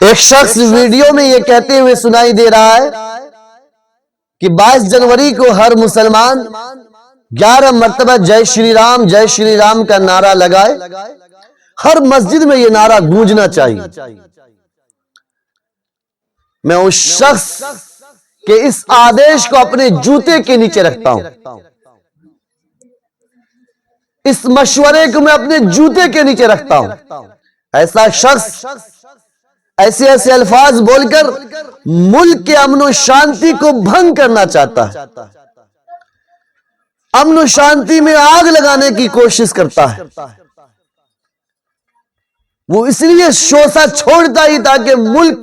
ایک شخص ویڈیو میں یہ کہتے ہوئے سنائی دے رہا ہے کہ 22 جنوری کو ہر مسلمان 11 مرتبہ جے شری رام کا نعرہ لگائے. ہر مسجد میں یہ نعرہ گونجنا چاہیے. میں اس شخص کے اس آدیش کو اپنے جوتے کے نیچے رکھتا ہوں. اس مشورے کو میں اپنے جوتے کے نیچے رکھتا ہوں. ایسا شخص ایسے ایسے الفاظ بول کر ملک کے امن و شانتی کو بھنگ کرنا چاہتا ہے. امن و شانتی میں آگ لگانے کی کوشش کرتا ہے. وہ اس لیے شوسہ چھوڑتا ہی تاکہ ملک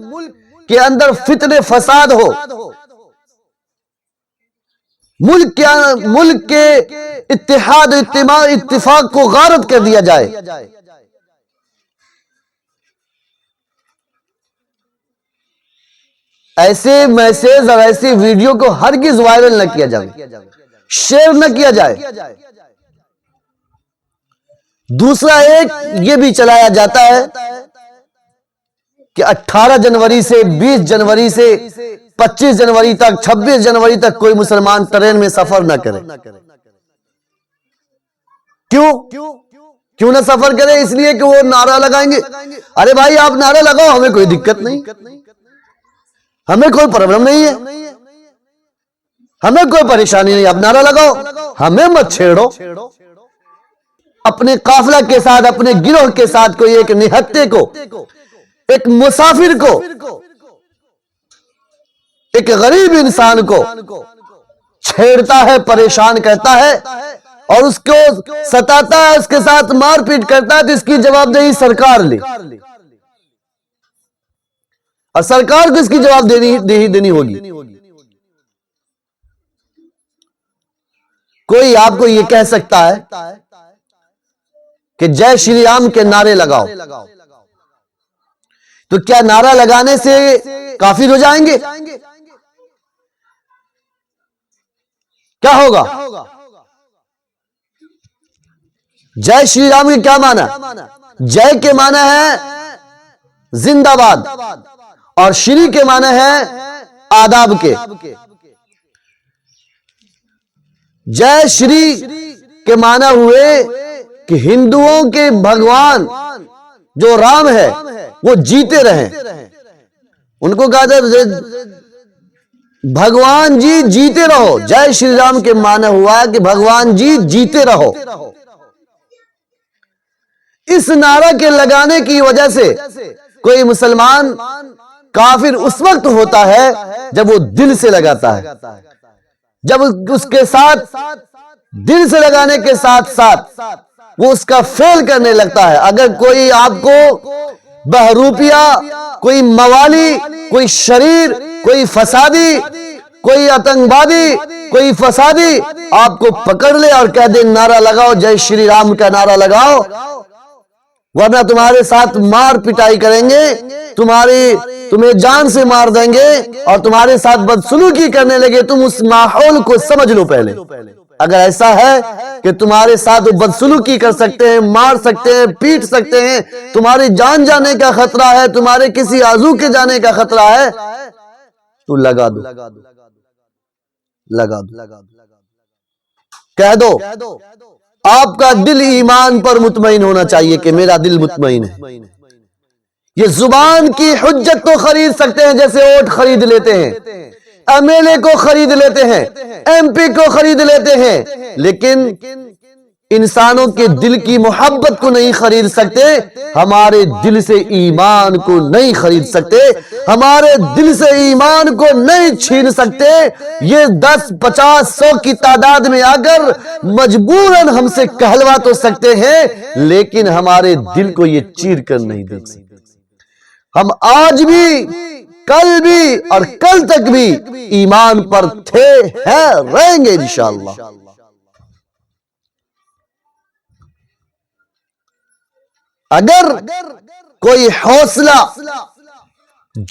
کے اندر فتنے فساد ہو. ملک کے اتحاد اتفاق کو غارت کر دیا جائے. ایسے میسیج اور ایسی ویڈیو کو ہرگز وائرل نہ کیا جائے, شیئر نہ کیا جائے. دوسرا ایک یہ بھی چلایا جاتا ہے کہ 18 جنوری سے 20 جنوری سے 25 جنوری تک 26 جنوری تک کوئی مسلمان ٹرین میں سفر نہ کرے. کیوں نہ سفر کرے؟ اس لیے کہ وہ نعرہ لگائیں گے. ارے بھائی آپ نعرہ لگاؤ, ہمیں کوئی دقت نہیں, ہمیں کوئی پرابلم نہیں ہے, ہمیں کوئی پریشانی نہیں. آپ نعرہ لگاؤ, ہمیں مت چھیڑو. اپنے قافلہ کے ساتھ, اپنے گروہ کے ساتھ کوئی ایک نہتے کو, ایک مسافر کو, ایک غریب انسان کو چھیڑتا ہے, پریشان کرتا ہے اور اس کو ستاتا ہے, اس کے ساتھ مار پیٹ کرتا ہے, تو اس کی جواب دہی سرکار لے. اور سرکار کو اس کی جواب دینی ہوگی. کوئی آپ کو یہ کہہ سکتا ہے کہ جے شری رام کے نعرے لگاؤ, تو کیا نعرہ لگانے سے کافر ہو جائیں گے؟ کیا ہوگا؟ جے شری رام کے کیا معنی؟ جے کے معنی ہے زندہ باد اور شری کے معنی ہے آداب کے. جے شری کے معنی ہوئے کہ ہندوؤں کے بھگوان جو رام ہے وہ جیتے رہیں. ان کو کہا تھا بھگوان جی جیتے رہو. جے شری رام کے معنی ہوا کہ بھگوان جی جیتے رہو. اس نعرہ کے لگانے کی وجہ سے کوئی مسلمان کافر اس وقت ہوتا ہے جب وہ دل سے لگاتا ہے, جب اس کے ساتھ دل سے لگانے کے ساتھ ساتھ وہ اس کا فعل کرنے لگتا ہے. اگر کوئی آپ کو بہروپیہ, کوئی موالی, کوئی شریر, کوئی فسادی, کوئی آتنکوادی, کوئی فسادی آپ کو پکڑ لے اور کہہ دے نعرہ لگاؤ, جے شری رام کا نعرہ لگاؤ, ورنہ تمہارے ساتھ مار پٹائی کریں گے, تمہیں جان سے مار دیں گے اور تمہارے ساتھ بدسلوکی کرنے لگے, تم اس ماحول کو سمجھ لو پہلے. اگر ایسا ہے کہ تمہارے ساتھ وہ بدسلوکی کر سکتے ہیں, مار سکتے ہیں, پیٹ سکتے ہیں, تمہاری جان جانے کا خطرہ ہے, تمہارے کسی عضو کے جانے کا خطرہ ہے, تو لگا دو, لگا دو, کہہ دو. آپ کا دل ایمان پر مطمئن ہونا چاہیے کہ میرا دل مطمئن ہے. یہ زبان کی حجت تو خرید سکتے ہیں جیسے ووٹ خرید لیتے ہیں, ایم ایل اے کو خرید لیتے ہیں, ایم پی کو خرید لیتے ہیں, لیکن انسانوں کے دل کی محبت کو نہیں خرید سکتے. ہمارے دل سے ایمان کو نہیں خرید سکتے, ہمارے دل سے ایمان کو نہیں چھین سکتے. یہ 10 50 100 کی تعداد میں آ کر مجبوراً ہم سے کہلوا تو سکتے ہیں, لیکن ہمارے دل کو یہ چیر کر نہیں دیکھ سکتے. ہم آج بھی, کل بھی اور کل تک بھی ایمان پر تھے, ہیں, رہیں گے انشاءاللہ. اگر کوئی حوصلہ,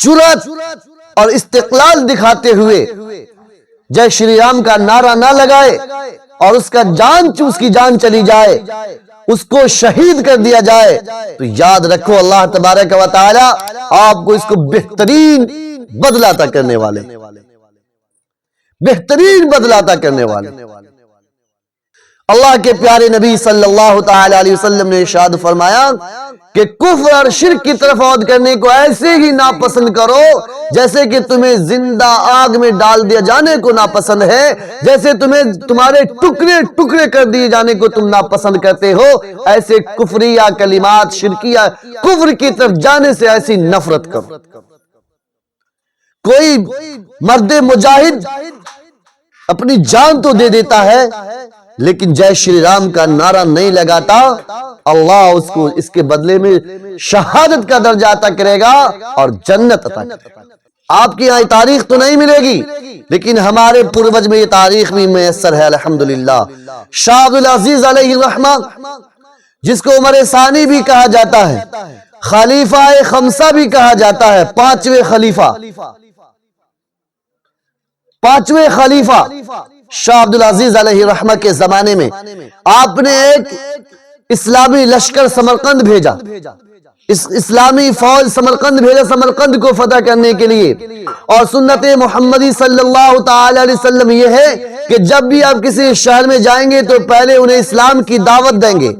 جرأت اور استقلال دکھاتے ہوئے جے شری رام کا نعرہ نہ لگائے اور اس کی جان چلی جائے اس کو شہید کر دیا جائے تو یاد رکھو اللہ تبارک و تعالی آپ کو اس کو بہترین بدلہ عطا کرنے والے، بہترین بدلہ عطا کرنے والے۔ اللہ کے پیارے نبی صلی اللہ تعالی علیہ وسلم نے ارشاد فرمایا کہ کفر اور شرک کی طرف عود کرنے کو ایسے ہی ناپسند کرو جیسے کہ تمہیں زندہ آگ میں ڈال دیا جانے کو ناپسند ہے، جیسے تمہیں تمہارے ٹکڑے ٹکڑے کر دیے جانے کو تم ناپسند کرتے ہو، ایسے کفریہ کلمات شرکیہ کفر کی طرف جانے سے ایسی نفرت کرو۔ کوئی مرد مجاہد اپنی جان تو دے دیتا ہے لیکن جے شری رام کا نعرہ نہیں لگاتا، اللہ اس کو اس کے بدلے میں شہادت کا درجہ عطا کرے گا اور جنت عطا کرے گا۔ آپ کی یہاں تاریخ تو نہیں ملے گی لیکن ہمارے پروج میں یہ تاریخ بھی میسر ہے الحمدللہ۔ شاہ عبدالعزیز علیہ الرحمہ جس کو عمر ثانی بھی کہا جاتا ہے، خلیفہ خمسہ بھی کہا جاتا ہے، پانچویں خلیفہ شاہ عبدالعزیز علیہ الرحمہ کے زمانے میں آپ نے ایک اسلامی لشکر سمرقند بھیجا، اسلامی فوج سمرقند بھیجا سمرقند کو فتح کرنے کے لیے۔ اور سنت محمدی صلی اللہ تعالی علیہ وسلم یہ ہے کہ جب بھی آپ کسی شہر میں جائیں گے تو پہلے انہیں اسلام کی دعوت دیں گے،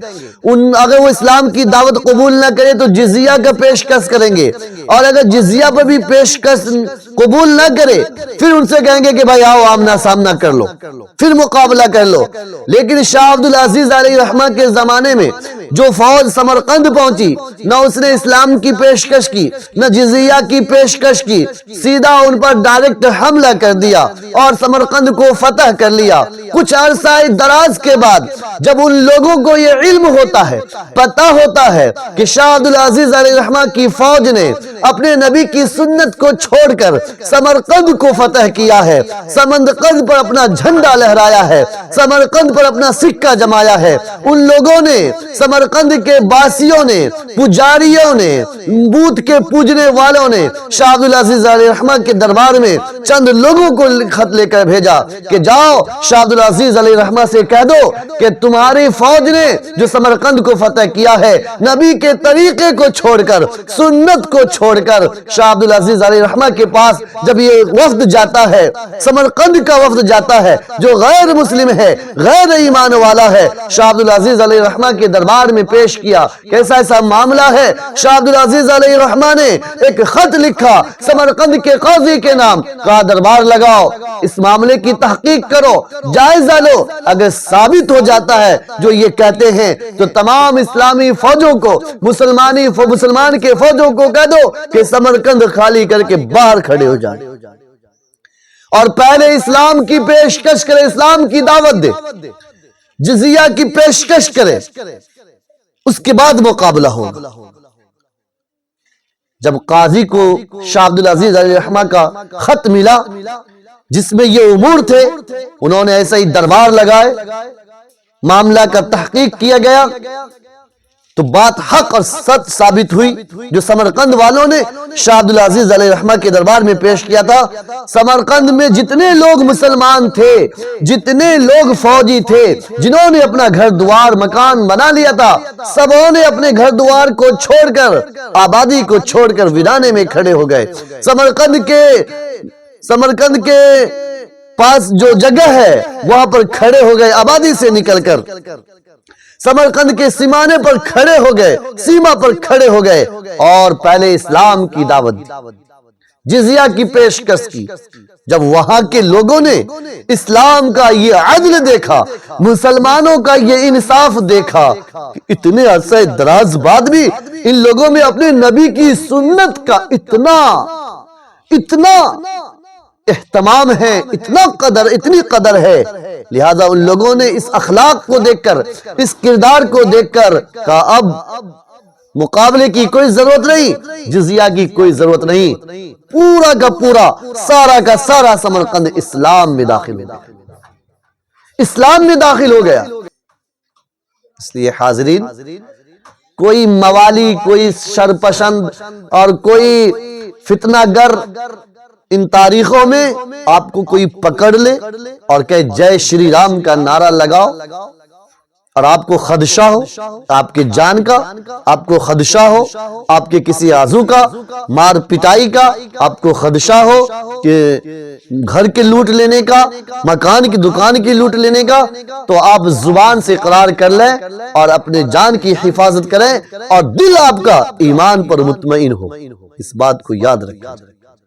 اگر وہ اسلام کی دعوت قبول نہ کرے تو جزیہ کا پیشکش کریں گے، اور اگر جزیہ پر بھی پیشکش قبول نہ کرے پھر ان سے کہیں گے کہ بھائی آؤ آمنا سامنا کر لو، پھر مقابلہ کر لو۔ لیکن شاہ عبدالعزیز علیہ الرحمہ کے زمانے میں جو فوج سمرقند پہنچی، نہ اس نے اسلام کی پیشکش کی نہ جزیہ کی پیشکش کی، سیدھا ان پر ڈائریکٹ حملہ کر دیا اور سمرقند کو فتح کر لیا۔ کچھ عرصہ دراز کے بعد جب ان لوگوں کو یہ علم ہوتا ہے، پتہ ہوتا ہے کہ شاہ عبدالعزیز علیہ الرحمہ کی فوج نے اپنے نبی کی سنت کو چھوڑ کر سمرقند کو فتح کیا ہے، سمرقند پر اپنا جھنڈا لہرایا ہے، سمرقند پر اپنا سکہ جمایا ہے، ان لوگوں نے سمرقند کے باسیوں نے، پجاریوں نے، بت کے پوجنے والوں نے شاہ عبدالعزیز علیہ الرحمہ کے دربار میں چند لوگوں کو خط لے کر بھیجا کہ جاؤ شاہ عبدالعزیز علیہ الرحمہ سے کہہ دو کہ تمہاری فوج نے جو سمرقند کو فتح کیا ہے نبی کے طریقے کو چھوڑ کر، سنت کو چھوڑ کر، شاہ عبدالعزیز علیہ الرحمہ کے پاس جب یہ وفد جاتا ہے، سمرقند کا وفد جاتا ہے جو غیر مسلم ہے، غیر ایمان والا ہے، شاہ عبدالعزیز علیہ الرحمہ کے دربار میں پیش کیا۔ کیسا ایسا معاملہ ہے، شاہ عبدالعزیز علیہ الرحمہ نے ایک خط لکھا سمرقند کے قاضی کے نام، کہا دربار لگاؤ، اس معاملے کی تحقیق کرو، جائزہ لو، اگر ثابت ہو جاتا ہے جو یہ کہتے ہیں تو تمام اسلامی فوجوں کو، مسلمان کے فوجوں کو کہہ دو کہ سمرقند خالی کر کے باہر کھڑے ہو جائیں اور پہلے اسلام کی پیشکش کرے، اسلام کی دعوت دے، جزیہ کی پیشکش کرے، اس کے بعد مقابلہ ہوگا۔ جب قاضی کو شاہ عبدالعزیز علیہ الرحمہ کا خط ملا جس میں یہ امور تھے، انہوں نے ایسا ہی دربار لگائے، معاملہ کا تحقیق کیا گیا تو بات حق اور سچ ثابت ہوئی۔ جو سمرقند والوں نے شاہ عبدالعزیز علیہ الرحمہ کے دربار میں پیش کیا تھا، سمرقند میں جتنے لوگ مسلمان تھے، جتنے لوگ فوجی تھے، جنہوں نے اپنا گھر دوار مکان بنا لیا تھا، سبوں نے اپنے گھر دوار کو چھوڑ کر، آبادی کو چھوڑ کر ویرانے میں کھڑے ہو گئے۔ سمرقند کے پاس جو جگہ ہے وہاں پر کھڑے ہو گئے، آبادی سے نکل کر سمرقند کے سیمانے پر کھڑے ہو گئے، سیما پر کھڑے ہو گئے اور پہلے اسلام کی دعوت دی، جزیہ کی پیشکش کی۔ جب وہاں کے لوگوں نے اسلام کا یہ عدل دیکھا، مسلمانوں کا یہ انصاف دیکھا کہ اتنے عرصے دراز بعد بھی ان لوگوں میں اپنے نبی کی سنت کا اتنا اہتمام ہے، اتنی قدر ہے، لہذا ان لوگوں نے اس اخلاق کو دیکھ کر، اس کردار کو دیکھ کر کہا اب مقابلے کی کوئی ضرورت نہیں، جزیہ کی کوئی ضرورت نہیں، پورا کا پورا، سارا کا سارا سمرقند اسلام میں داخل ہو گیا۔ اس لیے حاضرین، کوئی موالی، کوئی شرپسند اور کوئی فتنہ گر ان تاریخوں میں آپ کو کوئی پکڑ لے اور کہے جے شری رام کا نعرہ لگاؤ، اور آپ کو خدشہ ہو آپ کے جان کا، آپ کو خدشہ ہو آپ کے کسی عضو کا، مار پٹائی کا آپ کو خدشہ ہو کہ گھر کے لوٹ لینے کا، مکان کی دکان کی لوٹ لینے کا، تو آپ زبان سے اقرار کر لیں اور اپنے جان کی حفاظت کریں اور دل آپ کا ایمان پر مطمئن ہو۔ اس بات کو یاد رکھیں۔